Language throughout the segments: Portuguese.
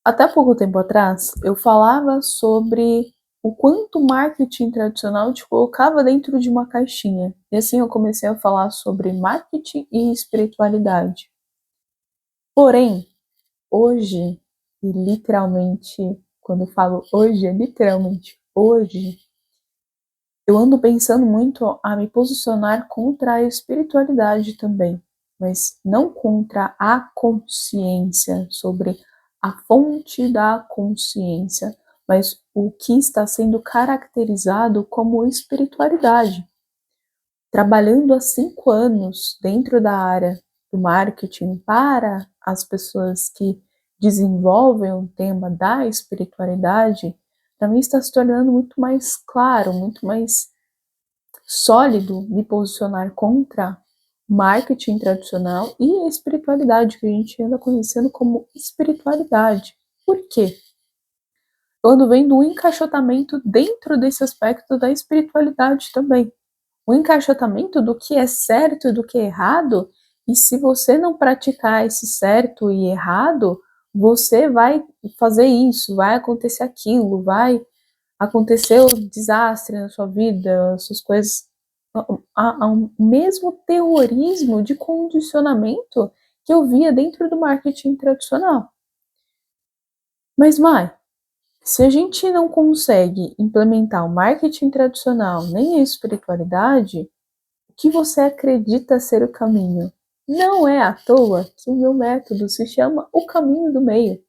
Até pouco tempo atrás, eu falava sobre o quanto o marketing tradicional te colocava dentro de uma caixinha. E assim eu comecei a falar sobre marketing e espiritualidade. Porém, hoje, e literalmente, quando eu falo hoje, é literalmente hoje, eu ando pensando muito a me posicionar contra a espiritualidade também, mas não contra a consciência, sobre a fonte da consciência, mas o que está sendo caracterizado como espiritualidade. Trabalhando há 5 anos dentro da área do marketing para as pessoas que desenvolvem o tema da espiritualidade, para mim está se tornando muito mais claro, muito mais sólido me posicionar contra marketing tradicional e a espiritualidade, que a gente anda conhecendo como espiritualidade. Por quê? Eu ando vendo um encaixotamento dentro desse aspecto da espiritualidade também. O encaixotamento do que é certo e do que é errado, e se você não praticar esse certo e errado, você vai fazer isso, vai acontecer aquilo, vai acontecer o desastre na sua vida, suas coisas. Há um mesmo terrorismo de condicionamento que eu via dentro do marketing tradicional. Mas, Mai, se a gente não consegue implementar o marketing tradicional nem a espiritualidade, o que você acredita ser o caminho? Não é à toa que o meu método se chama o caminho do meio.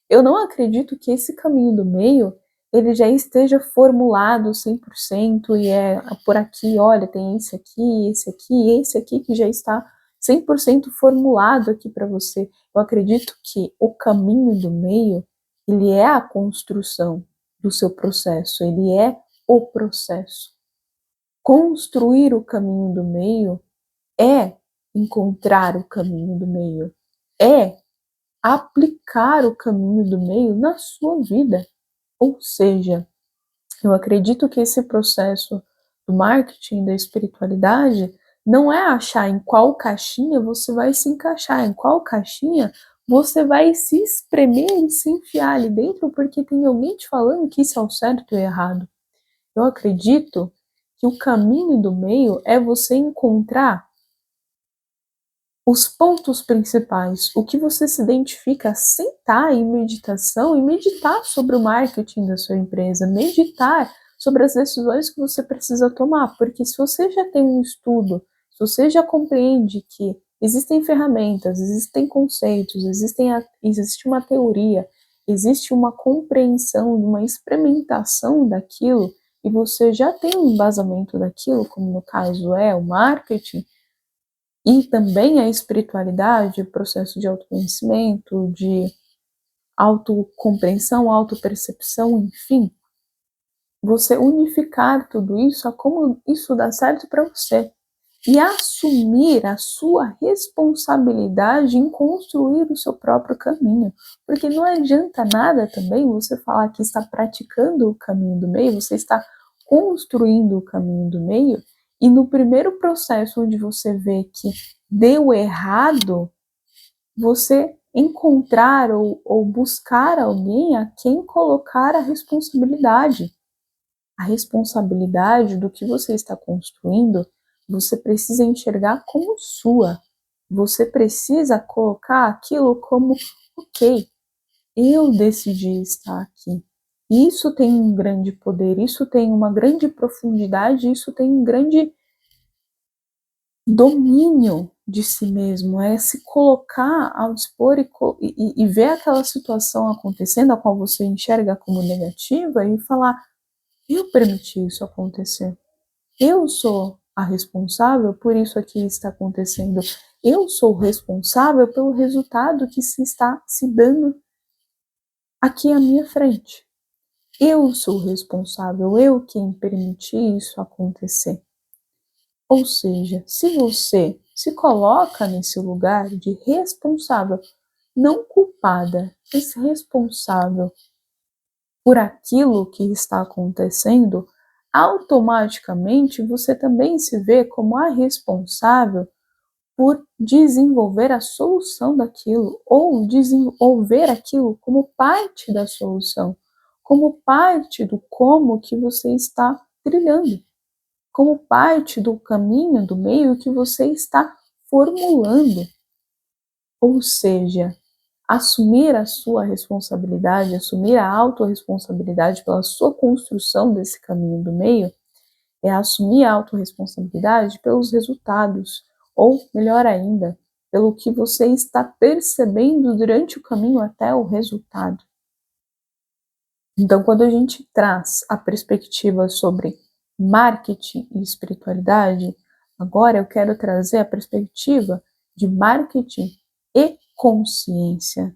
Eu não acredito que esse caminho do meio ele já esteja formulado 100% e é por aqui, olha, tem esse aqui que já está 100% formulado aqui para você. Eu acredito que o caminho do meio, ele é a construção do seu processo, ele é o processo. Construir o caminho do meio é encontrar o caminho do meio, é aplicar o caminho do meio na sua vida. Ou seja, eu acredito que esse processo do marketing, da espiritualidade, não é achar em qual caixinha você vai se encaixar, em qual caixinha você vai se espremer e se enfiar ali dentro porque tem alguém te falando que isso é o certo e o errado. Eu acredito que o caminho do meio é você encontrar os pontos principais, o que você se identifica, sentar em meditação e meditar sobre o marketing da sua empresa, meditar sobre as decisões que você precisa tomar, porque se você já tem um estudo, se você já compreende que existem ferramentas, existem conceitos, existe uma teoria, existe uma compreensão, uma experimentação daquilo, e você já tem um embasamento daquilo, como no caso é o marketing, e também a espiritualidade, o processo de autoconhecimento, de autocompreensão, autopercepção, enfim, você unificar tudo isso a como isso dá certo para você e assumir a sua responsabilidade em construir o seu próprio caminho, porque não adianta nada também você falar que está praticando o caminho do meio, você está construindo o caminho do meio, e no primeiro processo onde você vê que deu errado, você encontrar ou buscar alguém a quem colocar a responsabilidade. A responsabilidade do que você está construindo, você precisa enxergar como sua. Você precisa colocar aquilo como, ok, eu decidi estar aqui. Isso tem um grande poder, isso tem uma grande profundidade, isso tem um grande domínio de si mesmo, é se colocar ao dispor e ver aquela situação acontecendo, a qual você enxerga como negativa, e falar: eu permiti isso acontecer. Eu sou a responsável por isso aqui está acontecendo. Eu sou responsável pelo resultado que se está se dando aqui à minha frente. Eu sou responsável, eu quem permiti isso acontecer. Ou seja, se você se coloca nesse lugar de responsável, não culpada, mas responsável por aquilo que está acontecendo, automaticamente você também se vê como a responsável por desenvolver a solução daquilo ou desenvolver aquilo como parte da solução, como parte do como que você está trilhando, como parte do caminho, do meio que você está formulando. Ou seja, assumir a sua responsabilidade, assumir a autorresponsabilidade pela sua construção desse caminho do meio, é assumir a autorresponsabilidade pelos resultados, ou melhor ainda, pelo que você está percebendo durante o caminho até o resultado. Então, quando a gente traz a perspectiva sobre marketing e espiritualidade, agora eu quero trazer a perspectiva de marketing e consciência.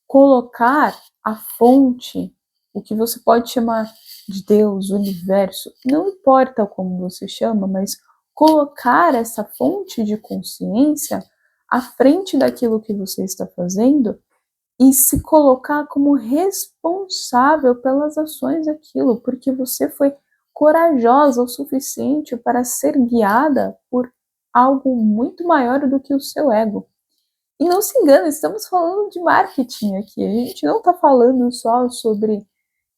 Colocar a fonte, o que você pode chamar de Deus, universo, não importa como você chama, mas colocar essa fonte de consciência à frente daquilo que você está fazendo e se colocar como responsável pelas ações daquilo, porque você foi corajosa o suficiente para ser guiada por algo muito maior do que o seu ego. E não se engane, estamos falando de marketing aqui, a gente não está falando só sobre,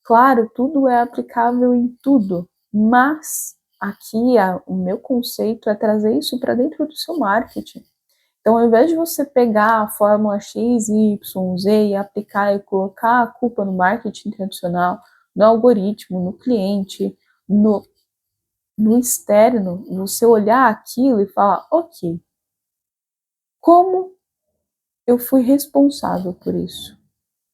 claro, tudo é aplicável em tudo, mas aqui o meu conceito é trazer isso para dentro do seu marketing. Então, ao invés de você pegar a fórmula X, Y, Z e aplicar e colocar a culpa no marketing tradicional, no algoritmo, no cliente, no externo, você olhar aquilo e falar, ok, como eu fui responsável por isso?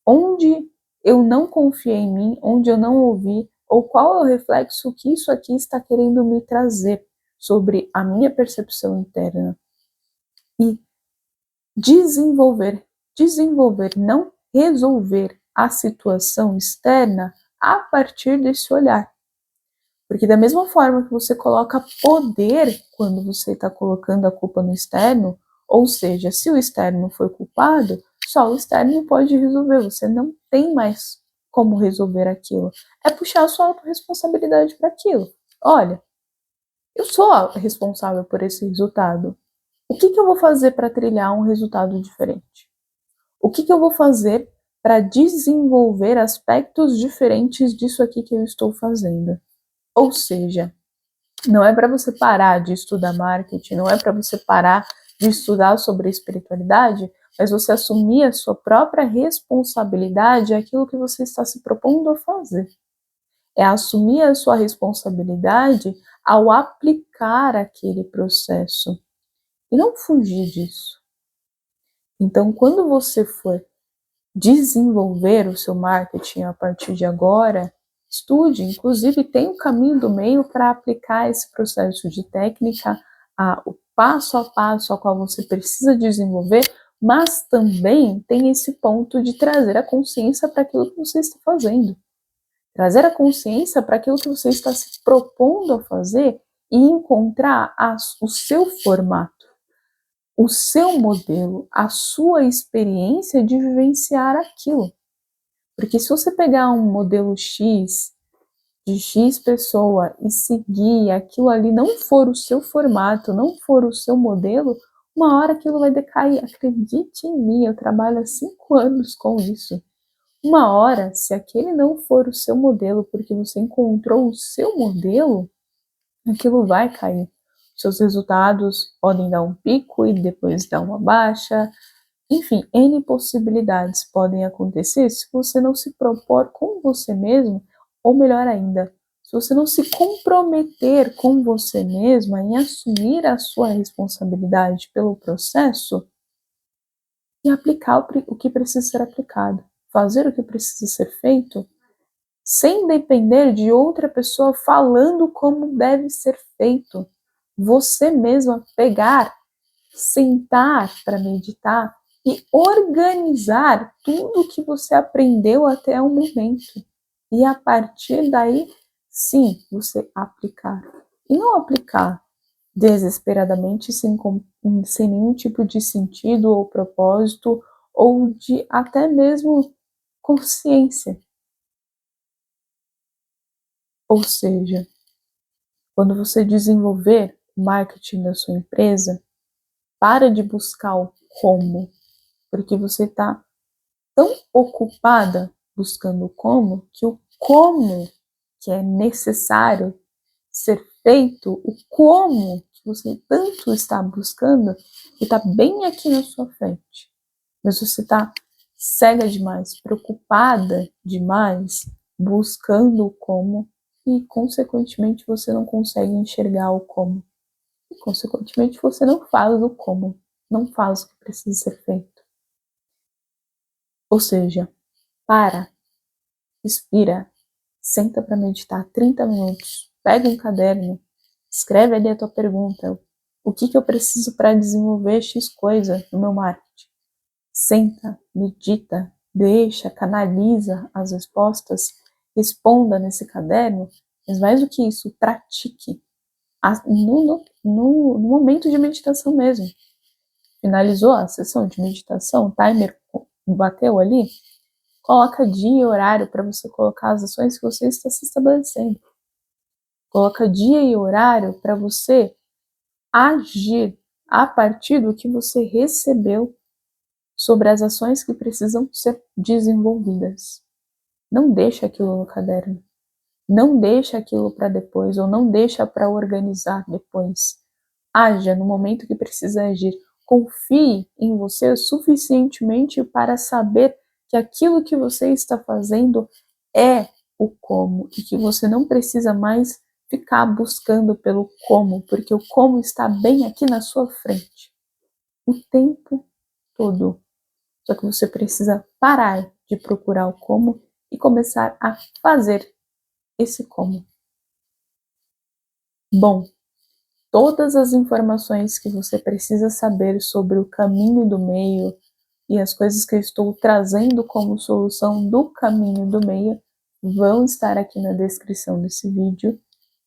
Onde eu não confiei em mim, onde eu não ouvi, ou qual é o reflexo que isso aqui está querendo me trazer sobre a minha percepção interna? E desenvolver, não resolver a situação externa a partir desse olhar. Porque da mesma forma que você coloca poder quando você está colocando a culpa no externo, ou seja, se o externo foi culpado, só o externo pode resolver, você não tem mais como resolver aquilo. É puxar a sua autorresponsabilidade para aquilo. Olha, eu sou responsável por esse resultado. O que eu vou fazer para trilhar um resultado diferente? O que eu vou fazer para desenvolver aspectos diferentes disso aqui que eu estou fazendo? Ou seja, não é para você parar de estudar marketing, não é para você parar de estudar sobre espiritualidade, mas você assumir a sua própria responsabilidade, aquilo que você está se propondo a fazer. É assumir a sua responsabilidade ao aplicar aquele processo e não fugir disso. Então, quando você for desenvolver o seu marketing a partir de agora, estude, inclusive tem o caminho do meio para aplicar esse processo de técnica, o passo a passo ao qual você precisa desenvolver, mas também tem esse ponto de trazer a consciência para aquilo que você está fazendo. Trazer a consciência para aquilo que você está se propondo a fazer e encontrar o seu formato, o seu modelo, a sua experiência de vivenciar aquilo. Porque se você pegar um modelo X, de X pessoa, e seguir aquilo ali não for o seu formato, não for o seu modelo, uma hora aquilo vai decair. Acredite em mim, eu trabalho há 5 anos com isso. Uma hora, se aquele não for o seu modelo, porque você encontrou o seu modelo, aquilo vai cair. Seus resultados podem dar um pico e depois dar uma baixa. Enfim, N possibilidades podem acontecer se você não se propor com você mesmo, ou melhor ainda, se você não se comprometer com você mesma em assumir a sua responsabilidade pelo processo e aplicar o que precisa ser aplicado, fazer o que precisa ser feito, sem depender de outra pessoa falando como deve ser feito. Você mesma pegar, sentar para meditar e organizar tudo que você aprendeu até o momento. E a partir daí, sim, você aplicar. E não aplicar desesperadamente sem nenhum tipo de sentido ou propósito ou de até mesmo consciência. Ou seja, quando você desenvolver o marketing da sua empresa, Para de buscar o como, porque você está tão ocupada buscando o como, que o como que é necessário ser feito, o como que você tanto está buscando, está bem aqui na sua frente. Mas você está cega demais, preocupada demais, buscando o como, e consequentemente você não consegue enxergar o como. E consequentemente você não faz o como, não faz o que precisa ser feito. Ou seja, para, respira, senta para meditar 30 minutos, pega um caderno, escreve ali a tua pergunta, o que eu preciso para desenvolver X coisa no meu marketing. Senta, medita, deixa, canaliza as respostas, responda nesse caderno, mas mais do que isso, pratique no momento de meditação mesmo. Finalizou a sessão de meditação, o timer bateu ali, coloca dia e horário para você colocar as ações que você está se estabelecendo. Coloca dia e horário para você agir a partir do que você recebeu sobre as ações que precisam ser desenvolvidas. Não deixa aquilo no caderno. Não deixa aquilo para depois, ou não deixa para organizar depois. Haja no momento que precisa agir. Confie em você suficientemente para saber que aquilo que você está fazendo é o como e que você não precisa mais ficar buscando pelo como, porque o como está bem aqui na sua frente o tempo todo. Só que você precisa parar de procurar o como e começar a fazer esse como. Bom, todas as informações que você precisa saber sobre o caminho do meio e as coisas que eu estou trazendo como solução do caminho do meio vão estar aqui na descrição desse vídeo.